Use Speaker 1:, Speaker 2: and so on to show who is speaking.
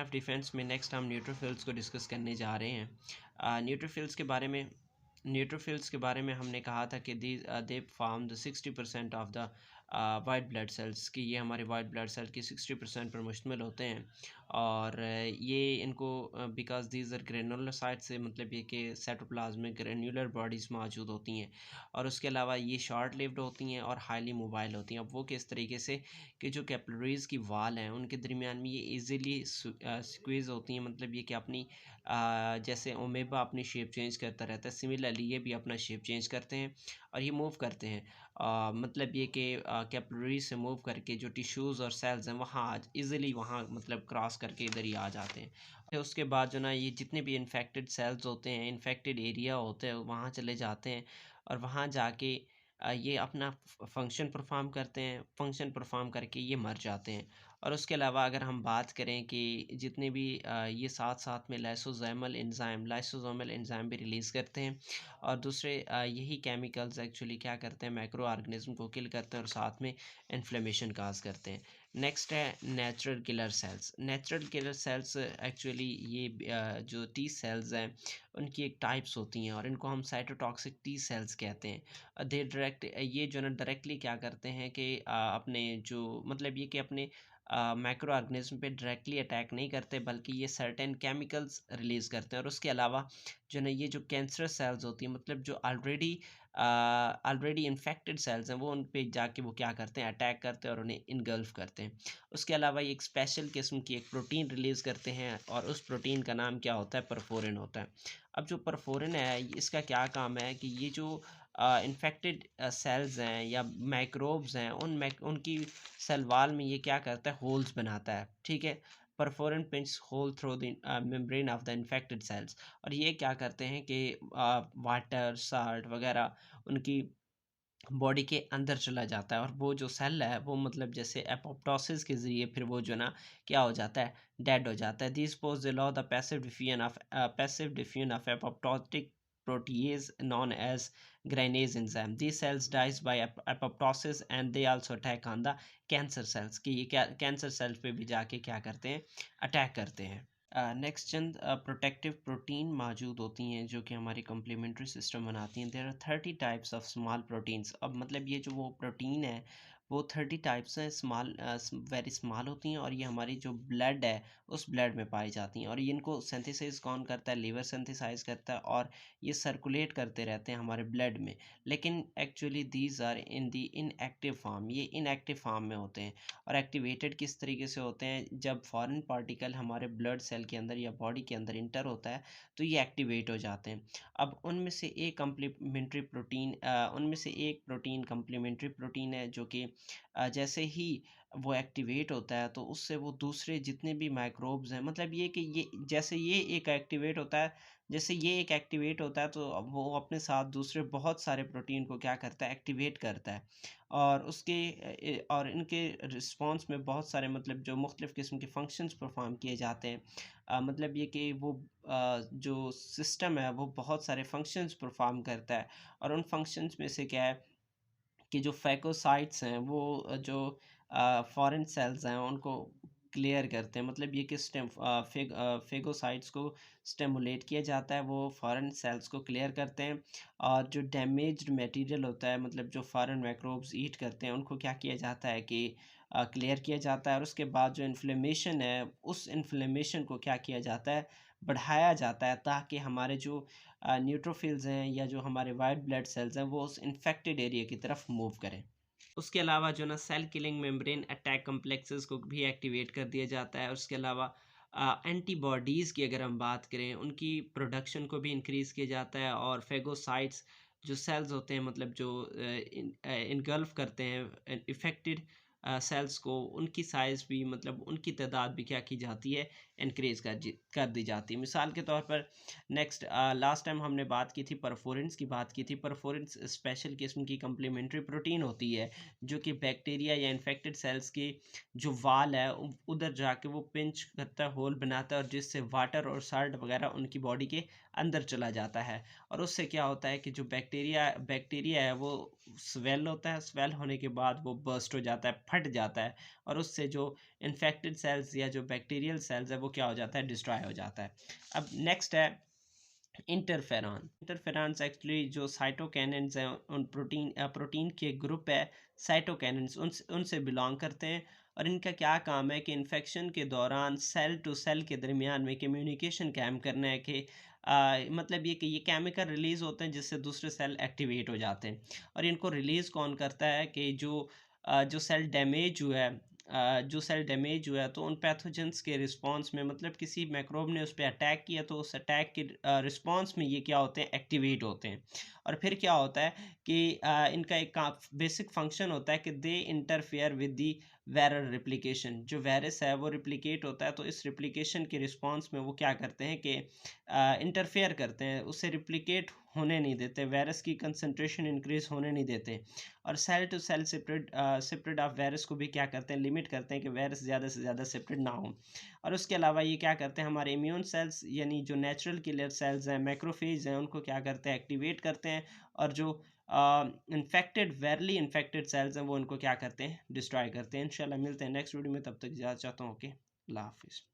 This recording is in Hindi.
Speaker 1: ऑफ डिफेंस में नेक्स्ट हम न्यूट्रोफिल्स को डिस्कस करने जा रहे हैं। न्यूट्रोफिल्स के बारे में हमने कहा था कि they form the 60% of the white blood cells, कि ये हमारे वाइट ब्लड सेल की 60% पर मुश्तमिल होते हैं। और ये इनको बिकॉज दीज आर ग्रेनुलोसाइट से मतलब ये कि साइटोप्लाज्मिक ग्रेन्युलर बॉडीज़ मौजूद होती हैं, और उसके अलावा ये शॉर्ट लिव्ड होती हैं और हाईली मोबाइल होती हैं। अब वो किस तरीके से कि जो कैपिलरीज़ की वाल हैं उनके दरमियान में ये इजीली स्क्वीज़ होती हैं, मतलब ये कि अपनी जैसे ओमेबा अपनी शेप चेंज करता रहता है, सिमिलरली ये भी अपना शेप चेंज करते हैं और ये मूव करते हैं। मतलब ये कि कैपिलरी से मूव करके जो टिश्यूज़ और सेल्स हैं वहाँ इजीली वहाँ मतलब क्रॉस करके इधर ही आ जाते हैं। फिर उसके बाद जो ना ये जितने भी इन्फेक्टेड सेल्स होते हैं, इन्फेक्टेड एरिया होते हैं, वहाँ चले जाते हैं और वहाँ जाके ये अपना फंक्शन परफॉर्म करते हैं। फंक्शन परफॉर्म करके ये मर जाते हैं। और उसके अलावा अगर हम बात करें कि जितने भी ये साथ साथ में लाइसोसोमल एंजाइम भी रिलीज़ करते हैं, और दूसरे यही केमिकल्स एक्चुअली क्या करते हैं, माइक्रो ऑर्गेनिज्म को किल करते हैं और साथ में इन्फ्लेमेशन काज करते हैं। नेक्स्ट है natural killer cells. Natural killer cells actually ये जो टी सेल्स हैं उनकी एक टाइप्स होती हैं और इनको हम साइटोटॉक्सिक टी सेल्स कहते हैं। दे डायरेक्ट ये जो ना डायरेक्टली क्या करते हैं कि अपने जो मतलब ये कि अपने माइक्रो ऑर्गेनिज्म पे डायरेक्टली अटैक नहीं करते, बल्कि ये सर्टेन केमिकल्स रिलीज़ करते हैं। और उसके अलावा जो ना ये जो कैंसरस सेल्स होती हैं, मतलब जो ऑलरेडी इन्फेक्टेड सेल्स हैं, वो उन पे जाके वो क्या करते हैं, अटैक करते हैं और उन्हें इनगल्फ करते हैं। उसके अलावा ये एक स्पेशल किस्म की एक प्रोटीन रिलीज़ करते हैं और उस प्रोटीन का नाम क्या होता है, परफोरिन होता है। अब जो परफोरिन है इसका क्या काम है कि ये जो इन्फेक्टेड सेल्स हैं या माइक्रोब्स हैं उनकी सेल वॉल में ये क्या करता है, होल्स बनाता है। ठीक है, perforin pinch hole through the membrane of the infected cells. और ये क्या करते हैं कि वाटर साल्ट वगैरह उनकी बॉडी के अंदर चला जाता है और वो जो सेल है वो मतलब जैसे एपोप्टोसिस के ज़रिए फिर वो जो ना क्या हो जाता है, डेड हो जाता है। This pose allow the passive diffusion of apoptotic protease known as granase enzyme. These cells dies by apoptosis and they also attack on the cancer cells, कि ये क्या कैंसर सेल्स पे भी जाके क्या करते हैं, अटैक करते हैं। नेक्स्ट चंद प्रोटेक्टिव प्रोटीन मौजूद होती हैं जो कि हमारी कम्प्लीमेंट्री सिस्टम बनाती हैं। There are 30 types of small proteins. अब मतलब ये जो वो प्रोटीन है वो 30 टाइप्स हैं, स्मॉल वेरी स्मॉल होती हैं, और ये हमारी जो ब्लड है उस ब्लड में पाई जाती हैं। और इनको सिंथेसाइज कौन करता है, लिवर सिंथेसाइज करता है, और ये सर्कुलेट करते रहते हैं हमारे ब्लड में। लेकिन actually these are in the inactive form, ये इनएक्टिव फॉर्म में होते हैं। और एक्टिवेटेड किस तरीके से होते हैं, जब फॉरेन पार्टिकल हमारे ब्लड सेल के अंदर या बॉडी के अंदर इंटर होता है तो ये एक्टिवेट हो जाते हैं। अब उनमें से एक प्रोटीन कम्प्लीमेंट्री प्रोटीन है जो कि जैसे ही वो एक्टिवेट होता है तो उससे वो दूसरे जितने भी माइक्रोब्स हैं, मतलब ये कि ये जैसे ये एक एक्टिवेट होता है, जैसे ये एक एक्टिवेट होता है तो अब वो अपने साथ दूसरे बहुत सारे प्रोटीन को क्या करता है, एक्टिवेट करता है। और और इनके रिस्पॉन्स में बहुत सारे मतलब जो मुख्तलिफ़ किस्म के फंक्शंस परफॉर्म किए जाते हैं। मतलब ये कि वो जो सिस्टम है वो बहुत सारे फंक्शंस परफॉर्म करता है। और उन फंक्शंस में से क्या है कि जो फ़ैगोसाइट्स हैं वो जो फ़ॉरेन सेल्स हैं उनको क्लियर करते हैं। मतलब ये कि फ़ैगोसाइट्स को स्टिमुलेट किया जाता है, वो फ़ॉरेन सेल्स को क्लियर करते हैं। और जो डैमेज्ड मटेरियल होता है, मतलब जो फ़ॉरेन माइक्रोब्स ईट करते हैं, उनको क्या किया जाता है कि क्लियर किया जाता है। और उसके बाद जो इन्फ्लेमेशन है, उस इन्फ्लेमेशन को क्या किया जाता है, बढ़ाया जाता है, ताकि हमारे जो न्यूट्रोफिल्स हैं या जो हमारे वाइट ब्लड सेल्स हैं वो उस इन्फेक्टेड एरिया की तरफ मूव करें। उसके अलावा जो ना cell killing membrane attack complexes को भी एक्टिवेट कर दिया जाता है। उसके अलावा एंटीबॉडीज़ की अगर हम बात करें उनकी प्रोडक्शन को भी इंक्रीज़ किया जाता है। और फेगोसाइट्स जो सेल्स होते हैं, मतलब जो इनगल्फ करते हैं इफ़ेक्टेड सेल्स को, उनकी साइज़ भी मतलब उनकी तादाद भी क्या की जाती है, इंक्रीज़ कर दी जाती है। मिसाल के तौर पर नेक्स्ट लास्ट टाइम हमने बात की थी परफोरेंस की बात की थी। परफोरेंस स्पेशल किस्म की कम्प्लीमेंट्री प्रोटीन होती है जो कि बैक्टीरिया या इन्फेक्टेड सेल्स की जो वाल है उधर जाके वो पिंच करता है, होल बनाता है, और जिससे वाटर और साल्ट वगैरह उनकी बॉडी के अंदर चला जाता है। और उससे क्या होता है कि जो बैक्टीरिया है वो स्वेल होता है, स्वेल होने के बाद वो बर्स्ट हो जाता है, फट जाता है, और उससे जो इन्फेक्टेड सेल्स या जो बैक्टीरियल सेल्स है वो क्या हो जाता है, डिस्ट्रॉय हो जाता है। अब नेक्स्ट है इंटरफेरॉन्स एक्चुअली जो साइटोकिनिन्स हैं उन प्रोटीन के ग्रुप है साइटोकिनिन्स, उनसे बिलोंग करते हैं, और इनका क्या काम है कि इन्फेक्शन के दौरान सेल टू सेल के दरमियान में कम्युनिकेशन कायम करना है कि मतलब ये कि ये केमिकल रिलीज़ होते हैं जिससे दूसरे सेल एक्टिवेट हो जाते हैं, और इनको रिलीज़ कौन करता है कि जो सेल डैमेज हुआ है, जो सेल डैमेज हुआ है तो उन पैथोजेंस के रिस्पांस में, मतलब किसी मिक्रोब ने उस पे अटैक किया तो उस अटैक के रिस्पांस में ये क्या होते हैं, एक्टिवेट होते हैं। और फिर क्या होता है कि इनका एक बेसिक फंक्शन होता है कि they interfere with the viral replication, जो वायरस है वो रिप्लिकेट होता है तो इस रिप्लिकेशन के रिस्पांस में वो क्या करते हैं कि इंटरफेयर करते हैं, उसे रिप्लिकेट होने नहीं देते, वायरस की कंसंट्रेशन इंक्रीज होने नहीं देते, और cell to cell separate of virus को भी क्या करते हैं, लिमिट करते हैं कि वायरस ज़्यादा से ज़्यादा सेपरेट ना हो। और उसके अलावा ये क्या करते हैं, हमारे इम्यून सेल्स यानी जो नेचुरल किलर सेल्स हैं, मैक्रोफेज हैं, उनको क्या करते हैं, एक्टिवेट करते हैं, और जो इन्फेक्टेड वेरली इन्फेक्टेड सेल्स हैं वो उनको क्या करते हैं, डिस्ट्रॉय करते हैं। इंशाल्लाह मिलते हैं नेक्स्ट वीडियो में, तब तक इजाज़त चाहता हूँ। ओके, अल्लाह हाफिज़।